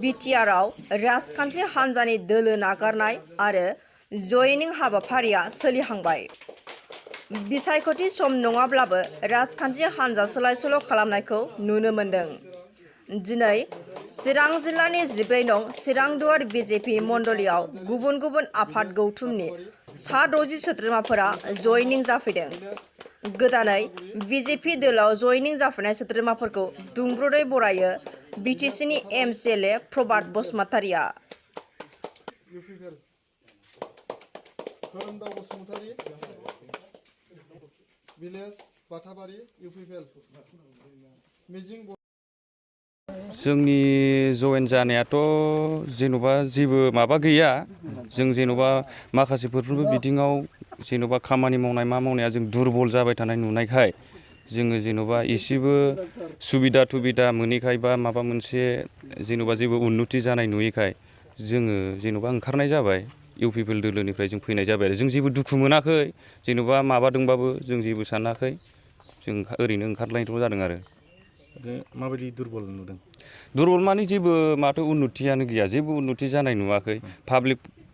बिटिआरआव राजखान्थि हान्जानि दोलो नागारनाय आरो जयनिं हाबाफारिया सोलिहांबाय। बिसायख'थि सम नङाब्लाबो राजखान्थि हान्जा सोलाय-सोल' खालामनायखौ नुनो मोन्दों। दिनै चिरां जिल्लानि 14 नं चिरां दुवार बिजेपि मण्डलीयाव गुबुन गुबुन आफाद गौथुमनि सा 60 सोद्रोमाफोरा जयनिं जाफैदों। गोदानै बिजेपि दोलोआव जयनिं जाफैनाय सोद्रोमाफोरखौ दुंब्रुदै बरायो बिटिसिनि एमसिएलए प्रभात बसुमतारीआ। जोंनि जयेन जानायाथ' जेन'बा जेबो माबा गैया। जों जेन'बा माखासेफोरबो बिथिङाव जेन'बा खामानि मावनाय मा मावनाया जों दुरबल जाबाय थानाय नुनायखाय जोङो जेन'बा एसेबो सुबिदा मोनैखाय बा माबा मोनसे जेन'बा जेबो उन्नति जानाय नुयैखाय जोङो जेन'बा ओंखारनाय जाबाय। इउपिपिएल दोलोनिफ्राय जों फैनाय जाबाय आरो जों जेबो दुखु मोनाखै। जेन'बा माबादोंबाबो जों जेबो सानाखै। जों ओरैनो ओंखारलायनायल' जादों आरो। माबायदि दुरबल नुदों? दुरबल माने जेबो माथो उन्नतियानो गैया। जेबो उन्नति जानाय नुवाखै।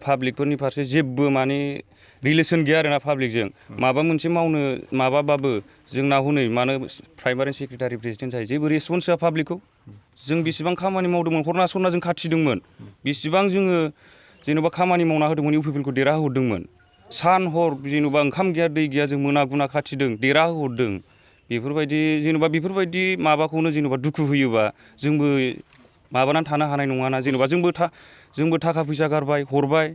पाब्लिकफोरनि फारसे जेबो माने रिलेसन गैया आरोना पाब्लिकजों। माबा मोनसे मावनो माबाबाबो जोंना हनै मानो प्राइमारि सेक्रेटारि प्रेसिडेन्ट जायो जेबो रेसपन्स होआ पाब्लिकखौ। जों बेसेबां खामानि मावदोंमोन हरना सरना जों खाथिदोंमोन। बेसेबां जोङो जेन'बा खामानि मावना होदोंमोन इउपिपिएलखौ देरहाहोहरदोंमोन। सान हर जेन'बा ओंखाम गैया दै गैया जों मोना गुना खाथिदों देरहाहोहरदों। बेफोरबायदि जेन'बा बेफोरबायदि माबाखौनो जेन'बा दुखु होयोबा जोंबो माबानानै थानो हानाय नङाना। जेन'बा जोंबो थाखा फैसा गारबाय हरबाय।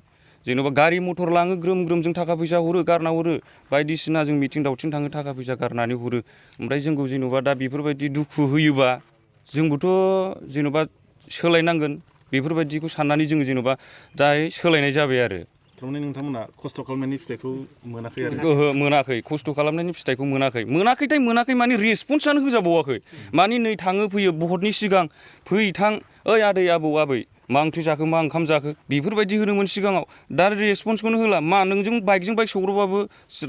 जेन'बा गारि मथर लाङो ग्रोम ग्रोम जों थाखा फैसा हरो गारना हरो। बायदिसिना जों मिथिं दावथिं थाङो थाखा फैसा गारनानै हरो। ओमफ्राय जोंखौ जेन'बा दा बेफोरबायदि दुखु होयोबा जोंबोथ' जेन'बा सोलायनांगोन। बेफोरबायदिखौ साननानै जोङो जेन'बा दायो सोलायनाय जाबाय आरो। थारमाने नोंथांमोना खस्थ' खालामनायनि फिथाइखौ मोनाखै आरो? ओहो मोनाखै। खस्थ' खालामनायनि फिथाइखौ मोनाखै। मोनाखै माने रेसपन्सआनो होजाबावाखै। माने नै थाङो फैयो भटनि सिगां फै थां ओइ आदै आबौ आबै मा ओंख्रि जाखो मा ओंखाम जाखो बेफोरबायदि होनोमोन सिगाङाव। दा रेसपन्सखौनो होला। मा नोंजों बाइकजों बाइक सौग्रावबाबो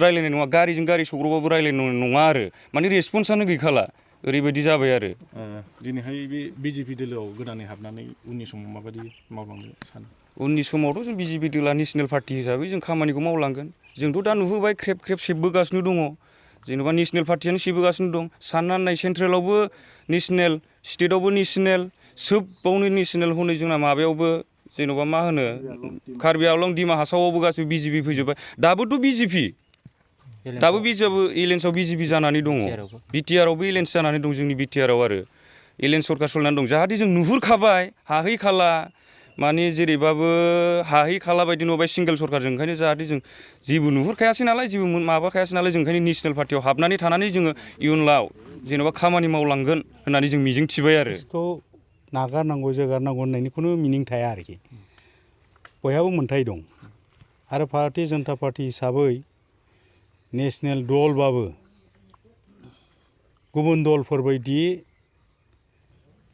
रायलायनाय नङा गारिजों गारि सौग्रावबाबो रायलायनाय नङा आरो। माने रेसपन्सआनो गैखाला। ओरैबायदि जाबाय आरो। दिनैहाय बे बिजेपि दोलोआव गोदानै हाबनानै उननि समाव माबायदि मावलांनो सानो? उननि समावथ' जों बिजेपि दोलोआ नेसनेल पार्टि हिसाबै जों खामानिखौ मावलांगोन। जोंथ' दा नुबोबाय ख्रेब ख्रेब सेबबोगासिनो दङ। जेन'बा नेसनेल पार्टियानो सेबोगासिनो दं। साननानै नाय सेन्ट्रेलावबो नेसनेल स्टेटआवबो नेसनेल सोबावनो नेसनेल हनै जोंना माबायावबो जेन'बा मा होनो कार्बि आंलं दिमा हासावआवबो गासैबो बिजेपि फैजोब्बाय। दाबोथ' बिजेपि दाबो एलायन्सआव बिजेपि जानानै दङ। बिटिआरआवबो एलायन्स जानानै दं जोंनि बिटिआरआव आरो। एलायन्स सरकार सलिनानै दं। जाहाथे जों नुहुरखाबाय हाहैखाला माने जेरैबाबो हाहैखाला बायदि नुबाय सिंगेल सरकारजों। ओंखायनो जाहाथे जों जेबो नुहुरखायासै नालाय जेबो माबाखायासै नालाय जों ओंखायनो नेसनेल पार्टियाव हाबनानै थानानै जोङो इयुनाव जेन'बा खामानि मावलांगोन होननानै जों मिजिं थिबाय आरो। बेखौ नागारनांगौ जोगारनांगौ होननायनि खुनु मिनिं थाया आरोखि। बयहाबो मोन्थाय दं। आरो भारतीय जनता पार्टी हिसाबै नेसनेल दलबाबो गुबुन दलफोरबायदि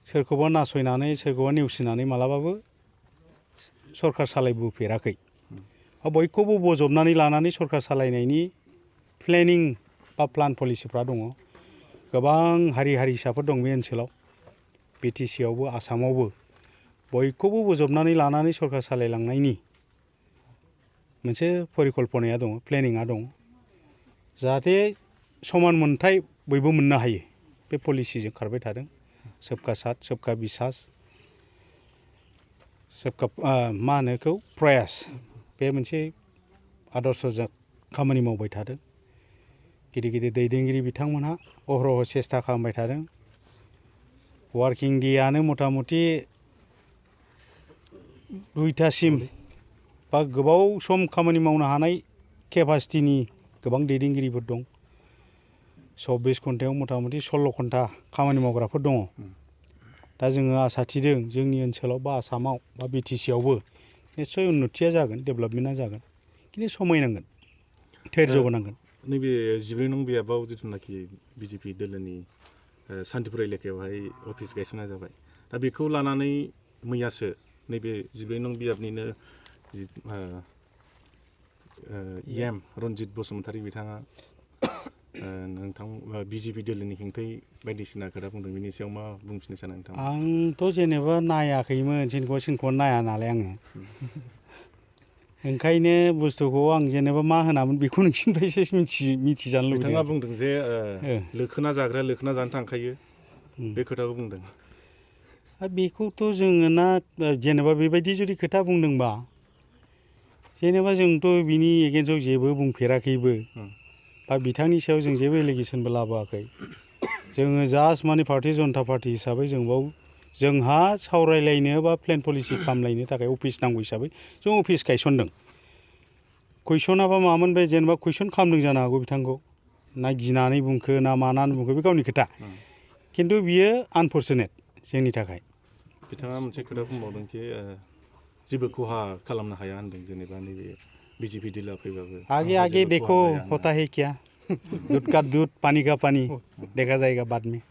सोरखौबा नासयनानै सोरखौबा नेवसिनानै मालाबाबो सरकार सालायबोफेराखै। बयखौबो बजबनानै लानानै सरकार सालायनायनि प्लेनिं बा प्लान पलिसिफ्रा दङ। गोबां हारि हारिसाफोर दं बे ओनसोलाव बिटिसिआवबो आसामावबो बयखौबो बजबनानै लानानै सरकार सालायलांनायनि मोनसे परिकल्पनाया दङ प्लेनिङा दङ। जाहाथे समान मोनथाय बयबो मोननो हायो बे पलिसिजों खारबाय थादों। सबका साथ सबका बिसास सबका मा होनो बेखौ प्रयास बे मोनसे आदर्शजों खामानि मावबाय थादों। गिदिर गिदिर दैदेनगिरि बिथांमोनहा अहरह सेस्था खालामबाय थादों। वार्किं डेआनो मथा मथि 2टासिम बा गोबाव सम खामानि मावनो हानाय केपासिटिनि गोबां दैदेनगिरिफोर दं। 24 घन्टायाव मथा मथि 16 घन्टा खामानि मावग्राफोर दङ। दा जोङो आसा थिदों जोंनि ओनसोलाव बा आसामाव बा बिटिसिआवबो निस्सय उन्नतिया जागोन डेभेलपमेन्टआ जागोन। खिन्थु समय नांगोन धैर्यबो नांगोन। नैबे 14 नं बियाबाव जिथुनाखि बिजेपि दोलोनि सान्तिपुर एलेकायावहाय अफिस गायसननाय जाबाय। दा बेखौ लानानै मैयासो नैबे 14 नं बियाबनिनो EM रन्जित बसुमतारी बिथाङा नोंथां बिजेपि दोलोनि हेंथायै बायदिसिना खोथा बुंदों बिनि सायाव मा बुंफिननो सानो नोंथां? आंथ' जेनेबा नायाखैमोन सोरखौबा नाया नालाय आङो ओंखायनो बुस्थुखौ आं जेनेबा मा होनामोन बेखौ नोंसिनिफ्रायसो मिथिजानो लुबैदों। बिथाङा बुंदों जे लोखोना जाग्राया लोखोना जानो थांखायो बे खोथाखौ बुंदों। बेखौथ' जोङो ना जेनेबा बेबायदि जुदि खोथा बुंदोंबा जेनेबा जोंथ' बिनि एगेन्स्टआव जेबो बुंफेराखैबो बा बिथांनि सायाव जों जेबो एलिगेसनबो लाबोआखै। जोङो जास्ट माने भारतीय जनता पार्टी हिसाबै जों बाव जोंहा सावरायलायनो बा प्लेन पलिसि खालामलायनो थाखाय अफिस नांगौ हिसाबै जों अफिस गायसनदों। कुइसनाबा मामोन बे जेनेबा कुइसन खालामदों जानो हागौ बिथांखौ ना गिनानै बुंखो ना मानानै बुंखो बे गावनि खोथा खिन्थु बियो आनफर्चुनेट जोंनि थाखाय। बिथाङा मोनसे खोथा बुंबावदों कि जेबो खहा खालामनो हाया होनदों जेनेबा नैबे बिजेपि दोलोआ फैबाबो आगे आगे देखो होता है क्या दूध का दूध पानी का पानी देखा जाएगा बाद में